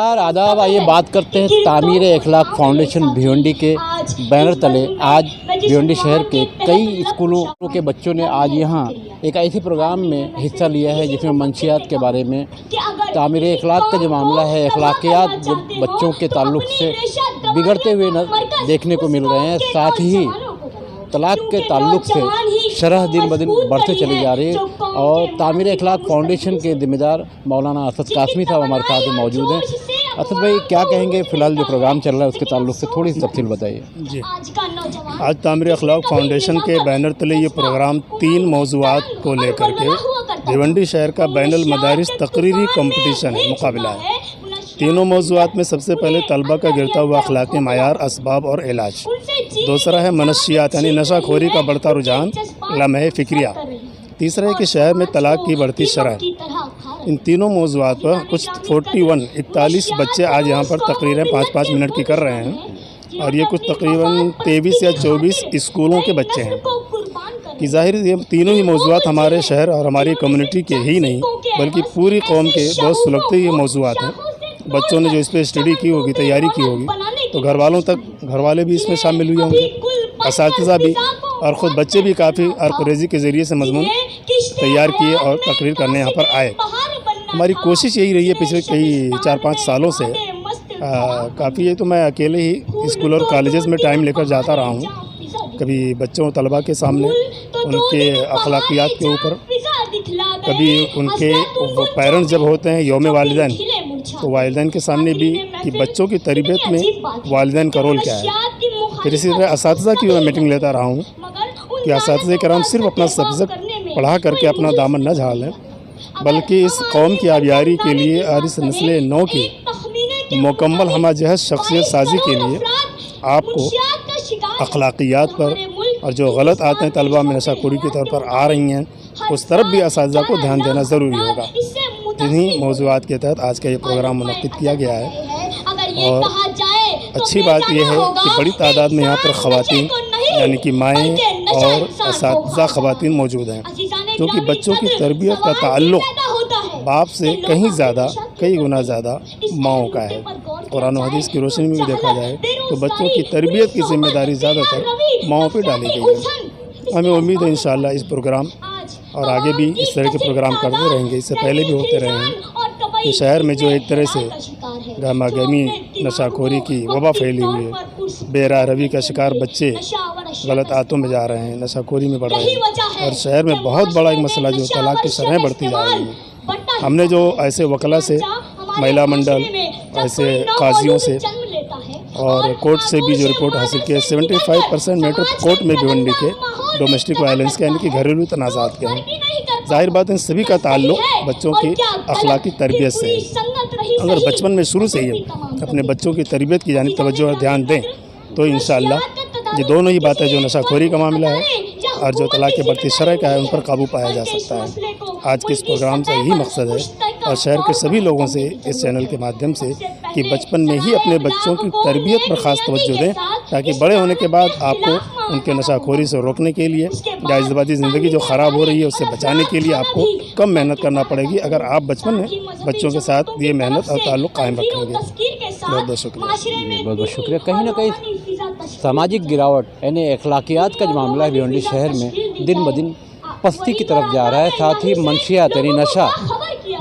नमस्कार आदाब। आइए बात करते हैं तामीर अखलाक फाउंडेशन भिवंडी के बैनर तले आज भिवंडी शहर के कई स्कूलों के बच्चों ने आज यहाँ एक ऐसे प्रोग्राम में हिस्सा लिया है जिसमें मंशियात के बारे में, तामीर अखलाक का जो मामला है, अखलाकियात जो बच्चों के ताल्लुक़ से बिगड़ते हुए देखने को मिल रहे हैं, साथ ही तलाक के ताल्लुक़ से शरह दिन ब दिन बढ़ते चली जा रही है। और तामीर अखलाक फाउंडेशन के ज़िम्मेदार मौलाना असद कासमी साहब हमारे साथ मौजूद हैं। असद भाई, क्या कहेंगे फ़िलहाल जो प्रोग्राम चल रहा है उसके ताल्लुक़ से थोड़ी सी तफसील बताइए। जी, आज तामीर अखलाक फाउंडेशन के बैनर तले ये प्रोग्राम 3 मौज़ूआत को लेकर के भिवंडी शहर का बैनुल मदारिस तकरीरी कंपटीशन है, मुकाबला है। तीनों मौज़ूआत में सबसे पहले तलबा का गिरता हुआ अखलाकी मायार, असबाब और इलाज। दूसरा है मनशियात यानी नशाखोरी का बढ़ता रुझान, लम्हे फ़िक्रिया। तीसरा है कि शहर में तलाक की बढ़ती शरह। इन तीनों मौज़ूआत पर कुछ 41 बच्चे आज यहाँ पर तकरीरें 5-5 मिनट की कर रहे हैं और ये कुछ तकरीबन 23 या 24 स्कूलों के बच्चे हैं कि ज़ाहिर ये तीनों ही मौज़ूआत हमारे शहर और हमारी कम्युनिटी के ही नहीं बल्कि पूरी कौम के बहुत सुलगते ये मौज़ूआत हैं। बच्चों ने जो इस पर स्टडी की होगी, तैयारी की होगी, तो घर वाले भी इसमें शामिल हुए होंगे, असातिज़ा भी, और ख़ुद बच्चे भी काफ़ी अर्क़रेज़ी के ज़रिए से मज़मून तैयार किए और तकरीर करने यहाँ पर आए। हमारी कोशिश यही रही है पिछले कई 4-5 सालों से। काफ़ी है तो मैं अकेले ही स्कूल और कॉलेजेस में टाइम लेकर जाता रहा हूँ, कभी बच्चों तलबा के सामने उनके अखलाकियात के ऊपर, कभी उनके पेरेंट्स जब होते हैं यौम वालिदैन तो वालिदैन के सामने भी कि बच्चों की तरबियत में वालिदैन का रोल क्या है। फिर इसी तरह असातिज़ा की मैं मीटिंग लेता रहा हूँ कि असातिज़ा कराम सिर्फ अपना सब्जेक्ट पढ़ा करके अपना दामन न झाड़ लें बल्कि इस कौम की आबियारी के लिए और इस नस्ल नौ की मुकम्मल हमाजहत शख्सियत साजी के लिए आपको अखलाकियात पर और जो गलत आते हैं तलबा में नशाखोरी के तौर पर आ रही हैं उस तरफ भी असातिज़ा को ध्यान देना ज़रूरी होगा। इन्हीं मौज़ूआत के तहत आज का ये प्रोग्राम मुनक़्क़िद किया गया है और अच्छी बात यह है कि बड़ी तादाद में यहाँ पर ख़वातीन यानी कि माएँ और असातिज़ा ख़वातीन मौजूद हैं, क्योंकि बच्चों की तरबियत का ताल्लुक़ बाप से कहीं ज़्यादा, कई गुना ज़्यादा माओं का है। कुरान और हदीस की रोशनी में भी देखा जाए तो बच्चों की तरबियत की ज़िम्मेदारी ज़्यादातर माओं पर डाली गई है। हमें उम्मीद है इंशाअल्लाह इस प्रोग्राम और आगे भी इस तरह के प्रोग्राम करते रहेंगे, इससे पहले भी होते रहे हैं कि शहर में जो एक तरह से गहमा गहमी नशाखोरी की वबा फैली हुई है, बेराह रवी का शिकार बच्चे गलत आदतों में जा रहे हैं, नशाखोरी में बढ़ रहे हैं और शहर में बहुत बड़ा एक मसला जो तलाक की शरहें बढ़ती जा रही हैं। हमने जो ऐसे वकला से, महिला मंडल, ऐसे काजियों से और कोर्ट से भी जो रिपोर्ट हासिल की है, 75% मैटर कोर्ट में भिवंडी के डोमेस्टिक वायलेंस के यानी कि घरेलू तनाज़ात के हैं। ज़ाहिर बात है सभी का ताल्लुक़ बच्चों की अखलाकी तरबियत से है। अगर बचपन में शुरू से ही अपने बच्चों की तरबियत की जानिब तवज्जो और ध्यान दें तो इंशाअल्लाह ये दोनों ही बातें जो नशाखोरी का मामला है और जो तलाक की बढ़ती शरह का है उन पर काबू पाया जा सकता है। आज के इस प्रोग्राम का यही मकसद है और शहर के सभी लोगों से इस चैनल के माध्यम से कि बचपन में ही अपने बच्चों की तरबियत पर ख़ास तवज्जो दें ताकि बड़े होने के बाद आपको उनके नशाखोरी से रोकने के लिए या इज़्बाती ज़िंदगी जो ख़राब हो रही है उससे बचाने के लिए आपको कम मेहनत करना पड़ेगी अगर आप बचपन में बच्चों के साथ ये मेहनत और ताल्लुक़ कायम रखेंगे। बहुत बहुत शुक्रिया। बहुत बहुत शुक्रिया। कहीं ना कहीं सामाजिक गिरावट यानी अखलाकियात का जो मामला है भिवंडी शहर में दिन ब दिन पस्ती की तरफ जा रहा है। साथ ही मंशियात यानी नशा,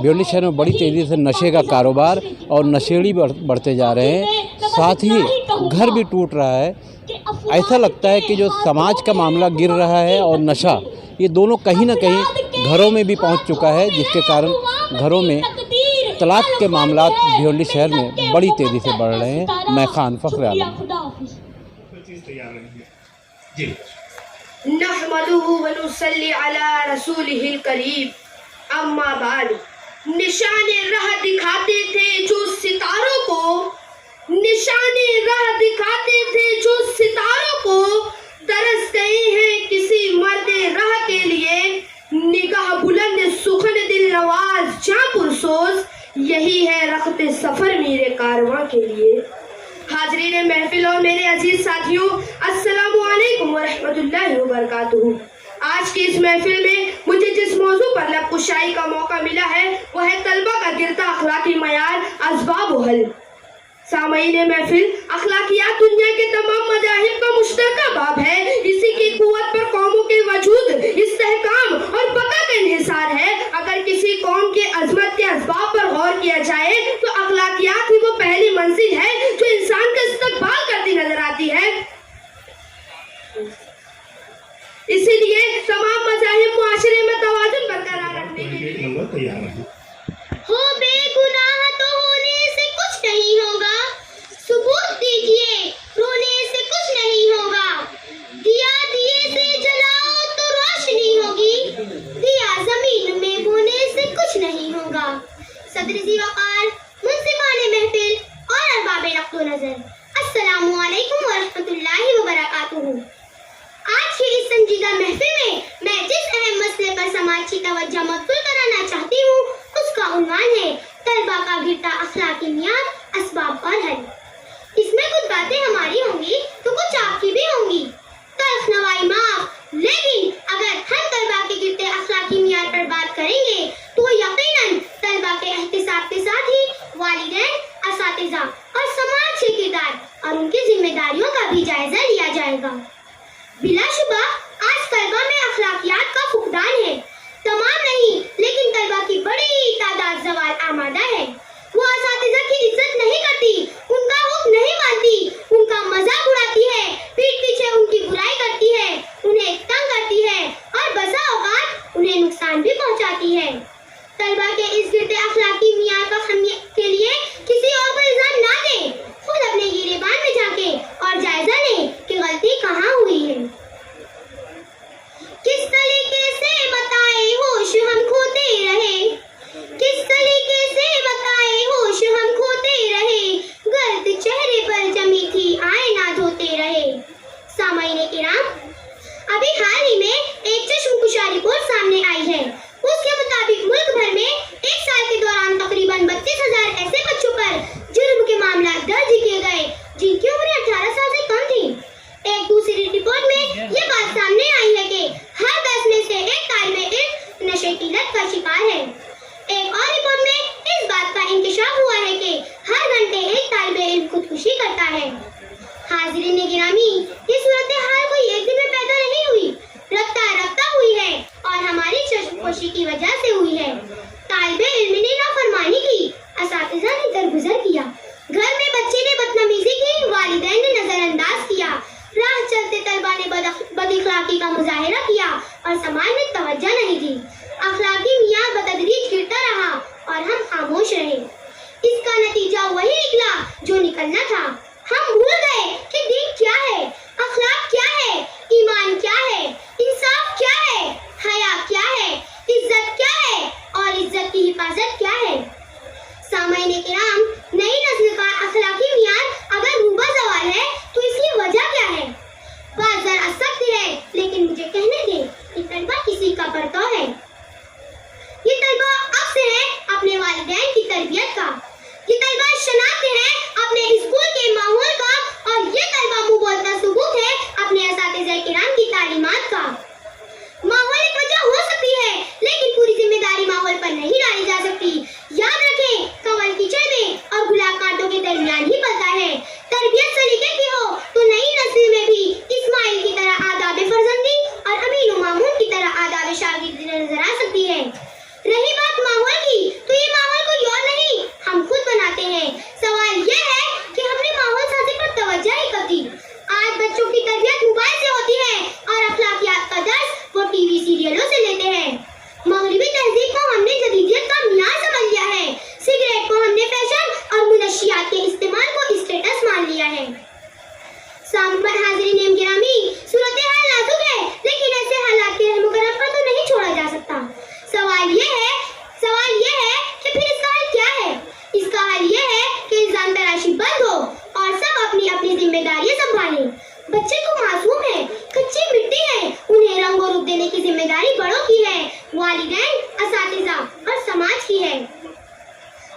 भिवंडी शहर में बड़ी तेज़ी से नशे का कारोबार और नशेड़ी बढ़ते जा रहे हैं। साथ ही घर भी टूट रहा है। ऐसा लगता है कि जो समाज का मामला गिर रहा है और नशा, ये दोनों कहीं ना कहीं घरों में भी पहुंच चुका है, जिसके कारण घरों में तलाक के मामला भिवंडी शहर में बड़ी तेज़ी से बढ़ रहे हैं। मैं खान फ़ख्र आलम। नहमदुहु व नुसल्ली अला रसूलिहिल करीम, अम्मा बाद। निशाने राह दिखाते थे जो सितारों को, निशाने राह दिखाते थे जो सितारों को, तरस गए हैं किसी मर्दे राह के लिए, निगाह बुलंद सुखन दिल नवाज जां पुरसोज, यही है रखते सफर मेरे कारवां के लिए। हाजरीन महफिल और मेरे अजीज साथियों, अस्सलामु अलैकुम व रहमतुल्लाहि व बरकातुहू। आज की इस महफिल में मुझे जिस موضوع پر لب کشائی کا موقع ملا ہے وہ ہے طلبہ کا گرتا اخلاقی معیار، اسباب و حل۔ سامعین محفل، اخلاقیات دنیا کے تمام مذاہب کا مشترکہ باب ہے۔ اسی کی قوت پر قوموں کے وجود، استحکام اور بقا کا انحصار ہے۔ اگر کسی قوم کی عظمت کے اسباب پر غور کیا جائے تو اخلاقیات ہی وہ پہلی منزل ہے جو انسان کا استقبال کرتی نظر آتی ہے۔ اسی لیے تمام مذاہب معاشرے میں توازن برقرار رکھنے کے لیے ہو بے گناہ تو ہونے سے کچھ نہیں ہوگا، ثبوت دیجئے رونے سے کچھ نہیں ہوگا، دیا دیے سے جلاؤ تو روشنی ہوگی، دیا زمین میں بونے سے کچھ نہیں ہوگا۔ صدر ذی وقار، منصفان محفل اور ارباب نقد و نظر، السلام علیکم ورحمۃ اللہ وبرکاتہ۔ آج کی اس سنجیدہ محفل میں جس اہم مسئلے پر سماجی توجہ مبذول کرانا چاہتی ہوں اس کا عنوان ہے طلبہ کا گرتا اخلاقی معیار، اسباب اور حل۔ اس میں کچھ باتیں ہماری ہوں گی تو کچھ آپ کی بھی ہوں گی، تلخ نوائی معاف، لیکن اگر ہم طلبہ کے گرتے اخلاقی معیار پر بات کریں گے تو یقیناً طلبہ کے احتساب کے ساتھ ہی والدین، اساتذہ اور سماج کے کردار اور ان کی ذمہ داریوں کا بھی جائزہ لیا جائے گا۔ بلا شبہ آج طلبہ میں اخلاقیات کا فقدان ہے، تمام نہیں لیکن طلبہ کی بڑی تعداد زوال آمادہ ہے۔ وہ اساتذہ کی عزت نہیں کرتی، ان کا حکم نہیں مانتی، ان کا مذاق اڑاتی ہے، پیٹھ پیچھے ان کی برائی کرتی ہے، انہیں تنگ کرتی ہے اور بسا اوقات انہیں نقصان بھی پہنچاتی ہے۔ طلبہ کے اس گرتے اخلاقی معیار کے لیے کسی اور پر الزام نہ دیں، خود اپنے گریبان میں جھانکیں اور جائزہ لیں کہ غلطی کہاں ہوئی ہے۔ کس طریقے سے بتائے ہوش ہم کھوتے رہے، کس طریقے سے بتائے ہوش ہم کھوتے رہے، گرد چہرے پر جمی تھی آئینہ دھوتے رہے۔ سامعین کرام، ابھی حال ہی میں ایک چشم کشا رپورٹ سامنے آئی ہے۔ اس کے مطابق ملک بھر میں ایک سال کے دوران تقریباً 32,000 ایسے بچوں پر جرم کے معاملات درج کیے گئے جن کی عمریں 18 سال سے کم تھی۔ ایک دوسری رپورٹ میں یہ بات سامنے آئی ہے کہ ہر 10 میں سے ایک طالب علم نشے کی لت کا شکار ہے۔ ایک اور رپورٹ میں اس بات کا انکشاف ہوا ہے کہ ہر گھنٹے ایک طالب علم خودکشی کرتا ہے۔ حاضرین گرامی، یہ صورتحال کوئی ایک دن میں پیدا نہیں ہوئی، رفتہ رفتہ ہوئی ہے اور ہماری چشم پوشی کی وجہ سے ہوئی ہے۔ طالب علم نے نافرمانی کی، اساتذہ نے درگزر کیا، گھر میں بچے نے بدتمیزی کی، والدین نے نظر انداز کیا، راہ چلتے طلبہ نے بد اخلاقی کا مظاہرہ کیا اور سماج نے توجہ نہیں دی۔ اخلاقی معیار بتدریج گرتا رہا اور ہم خاموش رہے۔ اس کا نتیجہ وہی نکلا جو نکلنا تھا۔ ہم بھول گئے کہ دین کیا ہے، اخلاق کیا ہے، ایمان کیا ہے، انصاف کیا ہے، حیا کیا ہے، عزت کیا ہے اور عزت کی حفاظت کیا ہے۔ سامعین کرام، نئی نسل کا اخلاقی معیار اگر روبہ زوال ہے تو اس کی وجہ کیا ہے؟ بات ذرا سخت ہے لیکن مجھے کہنے دیں، یہ طلبہ کسی کا پرتو ہے؟ یہ طلبہ عکس ہے اپنے والدین کی تربیت کا، یہ طلبہ شناخت ہے اپنے اسکول کے ماحول کا، اور یہ طلبہ منہ بولتا ثبوت ہے اپنے اساتذہ کرام کی تعلیمات کا۔ ماحول ایک وجہ ہو سکتی ہے لیکن پوری ذمہ داری ماحول پر نہیں ڈالی جا سکتی۔ یاد رکھیں، کنول کیچڑ میں اور گلاب کانٹوں کے درمیان ہی پلتا ہے۔ تربیت سلیقے کی ہو تو نئی نسل میں بھی اسماعیل کی طرح آداب فرزندی اور امین و مامون کی طرح آداب شاگردی نظر آ سکتی ہے۔ رہی بات ماحول کی تو یہ ماحول کوئی اور نہیں، ہم خود بناتے ہیں۔ سوال یہ ہے کہ ہم نے ماحول سازی پر توجہ ہی کب دی؟ آج بچوں کی تربیت موبائل سے ہوتی ہے اور اخلاقیات کا درس وہ ٹی وی سیریلوں سے لیتے ہیں۔ مغربی تہذیب کو ہم نے جدیدیت کا معیار سمجھ لیا ہے، سگریٹ کو ہم نے فیشن اور منشیات کے استعمال کو اسٹیٹس مان لیا ہے۔ حاضرین گرامی، صورتحال نازک ہے لیکن ایسے حالات کے رحم و کرم پر تو نہیں چھوڑا جا سکتا۔ سوال یہ ہے کہ پھر اس کا حل کیا ہے؟ اس کا حل یہ ہے کہ الزام تراشی بند ہو اور سب اپنی اپنی ذمہ داریاں سنبھالیں۔ بچے کو معصوم ہے، کچی مٹی ہے، انہیں رنگ و روپ دینے کی ذمہ داری بڑوں کی ہے، والدین، اساتذہ اور سماج کی ہے۔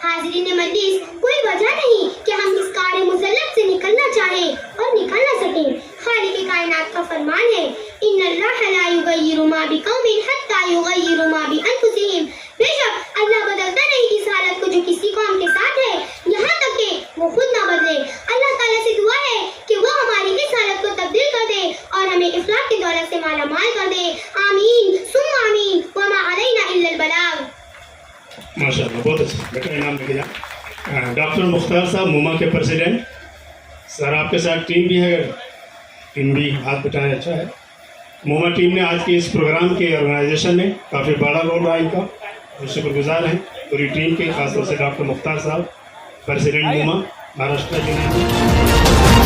حاضرین مجلس، کوئی وجہ نہیں کہ ہم اس کار مسلط سے نکلنا چاہیں اور نکل نہ سکیں۔ خالق کائنات کا فرمان ہے، ان اللہ لا یغیر ما ما بقوم حتى يغيروا ما بانفسهم. بے شک اللہ بدلتا نہیں اس حالت کو جو کسی قوم کے ساتھ ہے یہاں تک کہ وہ خود نہ بدلے. اللہ تعالیٰ سے دعا ہے کہ وہ ہماری اس حالت کو تبدیل کر دے اور ہمیں اخلاق کی دولت سے مالا مال کر دے. آمین ثم آمین وما علینا الا البلاغ. ماشاء اللہ, بہت اچھا. بیٹا انعام لے کے جا. ڈاکٹر مختار صاحب موما کے پریزیڈنٹ سر, آپ کے ساتھ ٹیم بھی ہے, ٹیم بھی ہاتھ بٹائے, اچھا ہے. موما ٹیم نے آج کے اس پروگرام کے آرگنائزیشن میں کافی بڑا رول رہا ان کا, شکر گزار ہیں پوری ٹیم کے, خاص طور سے ڈاکٹر مختار صاحب پریزیڈنٹ موما مہاراشٹر یونین.